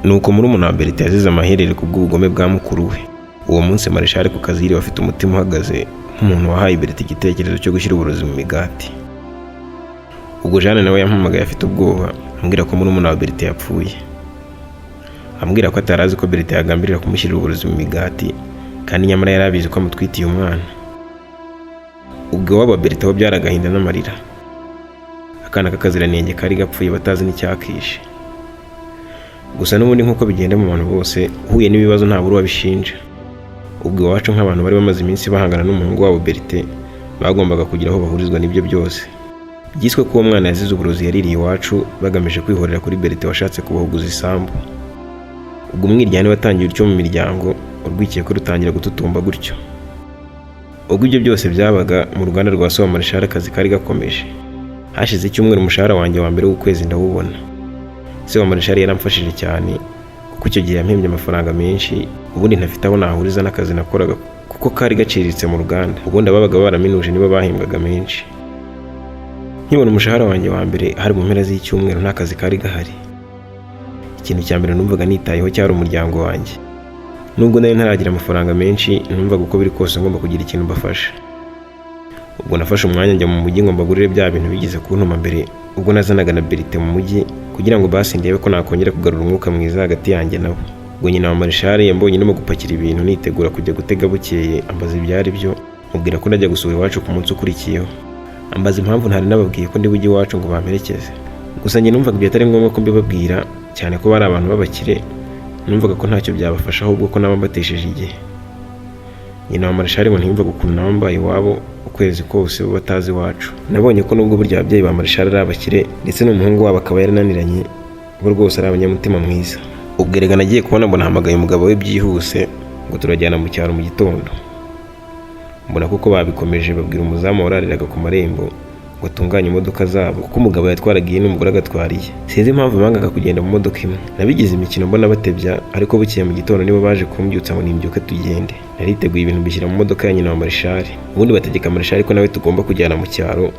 nuko murumuna wa Bertin yazize amaherere ku bw'ubugome bwa mukuru we. Uwo munsi Marshal ku kazi yiri bafite umutima uhagaze nk'umuntu wahaye Bertin igitekerezo cyo gushyira uburozi mu migati. Ubwo Jeanne nawe yampamagaye afite ubwoba ambwira ko murumuna wa Bertin yapfuye. Ambwira ko atarazi ko Bertin yagambirira kumushyirira uburozi mu migati kandi nyamara yarabizi ko amutwitiye umwana. Ubwo waba Bertin aho byaragahinda n'amarira. Akana k'akaziranenge kari gapfuye batazi n'icyakishe. Gusa n'ubundi nk'uko bigenda mu bantu bose uhuye n'ibibazo nta buri wabishinja. Ubwo iwacu nk'abantu bari bamaze iminsi bahangana n'umuhungu wabo Bertin bagombaga kugira aho bahurizwa n'ibyo byose. Byiswe ko uwo mwana yazize uburozi yaririye iwacu bagamije kwihorera kuri Bertin washatse kubahuguza isambu. Ubwo umwiryane watangiye utyo mu miryango urwikiye ko rutangira gututumba gutyo. Ubwo ibyo byose byabaga mu ruganda rwa Sowa Marshal akazi kari gakomeje. Hashize icyumweru umushahara wanjye wa mbere w'ukwezi ndawubona. Sowa Marshal yaramfashije cyane kuko icyo gihe yampembye amafaranga menshi ubundi ntafite aho nahuriza n'akazi nakoraga kuko kari gaciriritse mu ruganda. Ubundi ababaga baraminuje nibo bahembwaga menshi. Nkibona umushahara wanjye wa mbere hari mu mpera z'icyumweru nta kazi kari gahari. Ikintu cya mbere numvaga nitayeho cyari umuryango wanjye. Nubwo nayo ntaragira amafaranga menshi numvaga uko biri kose ngomba kugira ikintu mbafasha. Ubwo nafashe umwanya njya mu mujyi ngo mbagurire bya bintu bigize kuntuma mbere ubwo nazanaga na Bertin mu mujyi kugira ngo basi ndebe ko nakongera kugarura umwuka mwiza hagati yanjye nabo. Ubwo nyina wa Marshal yambonye ndimo gupakira ibintu nitegura kujya gutega bukeye ambaza ibyari byo mubwira ko najya gusura iwacu ku munsi ukurikiyeho. Ambaza impamvu ntari nababwiye ko ndi bujye iwacu ngo bamperekeze. Gusa njye numvaga ibyo atari ngombwa ko mbibabwira cyane ko bari abantu b'abakire. Numvaga ko ntacyo byabafasha ahubwo ko naba mbatesheje igihe. Nyina wa Marshal ngo ntiyumvaga ukuntu nambaye iwabo ukwezi kose batazi iwacu. Nabonye ko nubwo burya ababyeyi ba Marshal ari abakire ndetse n'umuhungu wabo akaba yarananiranye ngo rwose ari abanyamutima mwiza. Ubwo erega nagiye kubona mbona hamagaye umugabo we byihuse ngo turajyana mu cyaro mu gitondo. Mbona kuko babikomeje babwira umuzamu warariraga ku marembo ngo atunganye imodoka zabo kuko umugabo yatwaragiye n'umugore agatwariye. Sinzi impamvu bangaga kugenda mu modoka imwe. Nabigize imikino mbona batebya ariko bukeye mu gitondo nibo baje kumbyutsa ngo nimbyuke tugende. Nariteguye ibintu bishyira mu modoka ya nyina wa Marshal. Ubundi bategeka Marshal ko nawe tugomba kujyana mu cyaro.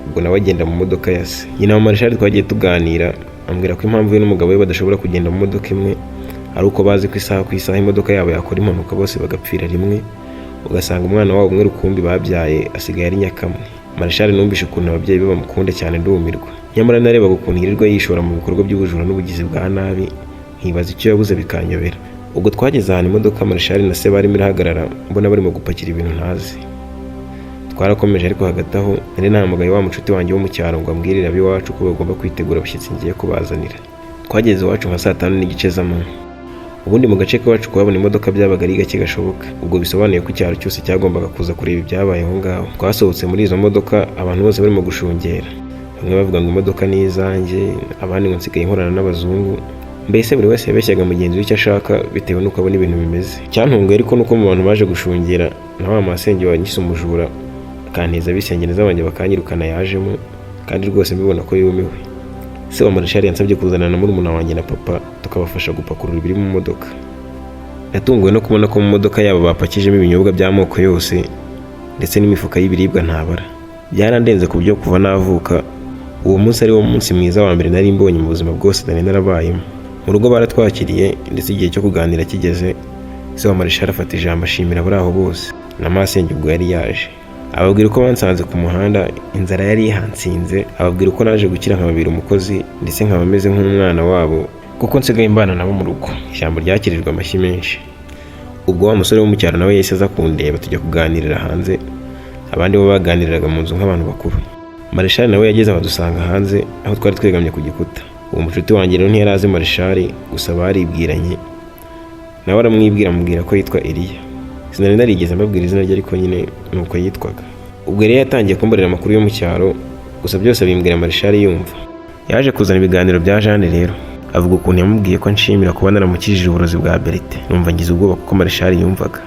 Ubwo nawe agenda mu modoka ya se. Nyina wa Marshal twagiye tuganira ambwira ko impamvu we n'umugabo we badashobora kugenda mu modoka imwe ari uko bazi ko isaha ku isaha imodoka yabo yakora impanuka bose bagapfira rimwe ugasanga umwana wabo umwe rukumbi babyaye asigaye ari nyakamwe. Marshal numvishe ukuntu ababyeyi be bamukunda cyane ndumirwa. Nyamara narebaga ukuntu yirirwa yishora mu bikorwa by'ubujura n'ubugizi bwa nabi nkibaza icyo yabuze bikanyobera. Ubwo twageze ahantu imodoka Marshal na se barimo irahagarara mbona barimo gupakira ibintu ntazi. Twarakomeje ariko hagati aho nari nahamagaye wa mucuti wanjye wo mu cyaro ngo ambwirire abiwacu ko bagomba kwitegura abashyitsi ngiye kubazanira. Twageze iwacu nka saa 5:15 z'amanywa. Ubundi mu gace kacu kuhabona imodoka byabaga ari gake gashoboka. Ubwo bisobanuye ko icyaro cyose cyagombaga kuza kureba ibyabaye aho ngaho. Twasohotse muri izo modoka abantu bose barimo gushungera. Bamwe bavuga ngo imodoka ni izanjye, abandi ngo nsigaye nkorana n'abazungu. Mbese buri wese yabeshyaga mugenzi we icyo ashaka bitewe n'uko abona ibintu bimeze. Cyantunguye ariko nuko mu bantu baje gushungera na wa masenge wanyise umujura akanteza bisengeneza abanjye bakanyirukana yajemo kandi rwose mbibona ko yumiwe. Se wa Marshal yansabye kuzana na murumuna wanjye na papa tukabafasha gupakurura ibiri mu modoka. Natunguwe no kubona ko mu modoka yabo bapakijemo ibinyobwa by'amoko yose ndetse n'imifuka y'ibiribwa ntabara. Byarandenze ku byo kuva navuka uwo munsi ari wo munsi mwiza wa mbere nari mbonye mu buzima bwose nari narabayemo. Mu rugo baratwakiriye ndetse igihe cyo kuganira kigeze se wa Marshal afata ijambo ashimira bari aho bose na masenge ubwo yari yaje. Ababwira uko bansanze ku muhanda inzara yari ihansinze, ababwira uko naje gukira nkababira umukozi ndetse nkaba meze nk'umwana wabo kuko nsigaye mbana nabo mu rugo. Ijambo ryakirirwa amashyi menshi. Ubwo wa musore wo mu cyaro nawe yahise aza kundeba tujya kuganirira hanze. Abandi bo baganiriraga mu nzu nk'abantu bakuru. Marshal nawe yageze abadusanga hanze aho twari twegamye ku gikuta. Uwo mucuti wanjye rero ntiyari azi Marshal gusa baribwiranye. Nawe aramwibwira amubwira ko yitwa Eliya. Sinari narigeze mbabwira izina rye ariko nyine nuko yitwaga. Ubwo rero yatangiye kumbarira amakuru yo mu cyaro gusa byose abimbwira Marshal yumva. Yaje kuzana ibiganiro bya Jeanne rero. Avuga ukuntu yamubwiye ko nshimira kuba naramukijije uburozi bwa Bertin. Numva ngize ubwoba kuko Marshal yumvaga.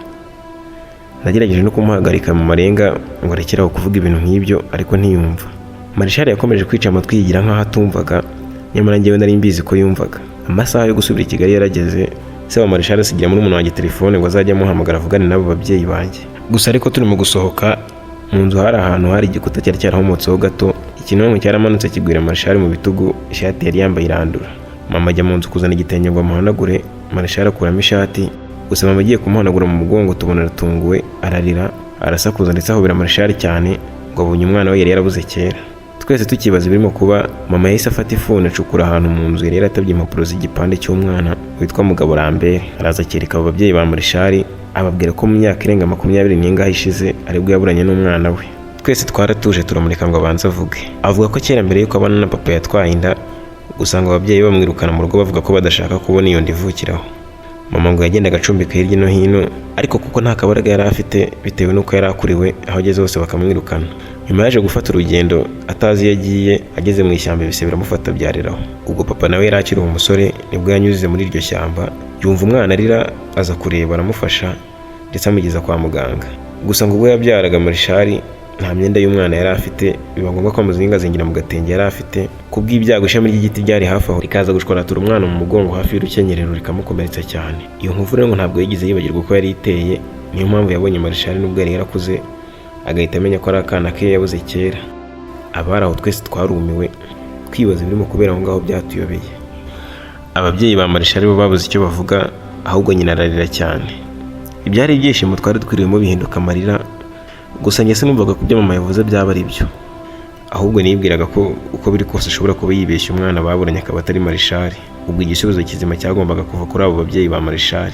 Nagerageje no kumuhagarika mu marenga ngo arekeraho kuvuga ibintu nk'ibyo ariko ntiyumva. Marshal yakomeje kwica amatwi yigira nk'aho atumvaga nyamara njyewe nari mbizi ko yumvaga. Amasaha yo gusubira i Kigali yarageze. Se wa Marshal asigira muri umuntu wanjye telefone ngo azajye amuhamagara avugane n'abo babyeyi banjye. Gusa ariko turimo gusohoka mu nzu hari ahantu hari igikuta cyari cyarahomotseho gato. Ikintu cyaramanutse kigwira Marshal mu bitugu, ishati yari yambaye irandura. Mama ajya mu nzu kuzana igitenge ngo amuhanagure. Marishari akuramo ishati, gusa mama agiye kumuhanagura mu mugongo tubona aratunguwe, ararira, arasakuza ndetse ahobera Marishari cyane ngo abonye umwana we yari yarabuze kera. Twese tukibaza ibirimo kuba, mama yahise afata ifuni acukura ahantu mu nzu yari yaratabye impapuro z'igipande cy'umwana witwa Mugabo Lambert, araza akereka abo babyeyi ba Marishari, ababwira ko mu myaka irenga 20 ishize aribwo yaburanye n'umwana we. Twese twaratuje turamureka ngo abanze avuge. Avuga ko kera mbere yuko abana na papa yatwaye inda, gusanga ababyeyi bamwirukana mu rugo bavuga ko badashaka kubona iyo ndivukiraho. Mama ngo yagendaga acumbika hirya no hino, ariko kuko nta kabaraga yari afite bitewe n'uko yari akuriwe, aho ageze hose bakamwirukana. Nyuma yaje gufata urugendo atazi iyo agiye, ageze mu ishyamba ibise biramufata byariraho. Ubwo papa nawe yari akiri umusore nibwo yanyuze muri iryo shyamba, yumva umwana arira, aza kureba aramufasha ndetse amugeza kwa muganga. Gusa ngo ubwo yabyaraga Marishari nta myenda y'umwana yari afite, biba ngombwa ko amuzingazingira mu gatenge yari afite. Kubw'ibyago ishami ry'igiti ryari hafi aho rikaza gushwaratura umwana mu mugongo hafi y'urukenyerero rikamukomeretsa cyane. Iyo nkuvu rero ngo ntabwo yigize yibagirwa uko yari iteye, niyo mpamvu yabonye Marishari nubwo yari yarakuze agahita amenya ko ari akana ke yabuze kera. Abari aho twese twarumiwe twibaza ibirimo kubera aho ngaho byatuyobeye. Ababyeyi ba Marishari bo babuze icyo bavuga, ahubwo nyina ararira cyane. Ibyari ibyishimo twari twirimo bihinduka amarira, gusa njye sinumvaga ko ibyo mama yavuze byaba ari byo, ahubwo nibwiraga ko uko biri kose ashobora kuba yibeshya umwana baburanye akaba atari Marishari. Ubwo igisubizo kizima cyagombaga kuva kuri abo babyeyi ba Marishari.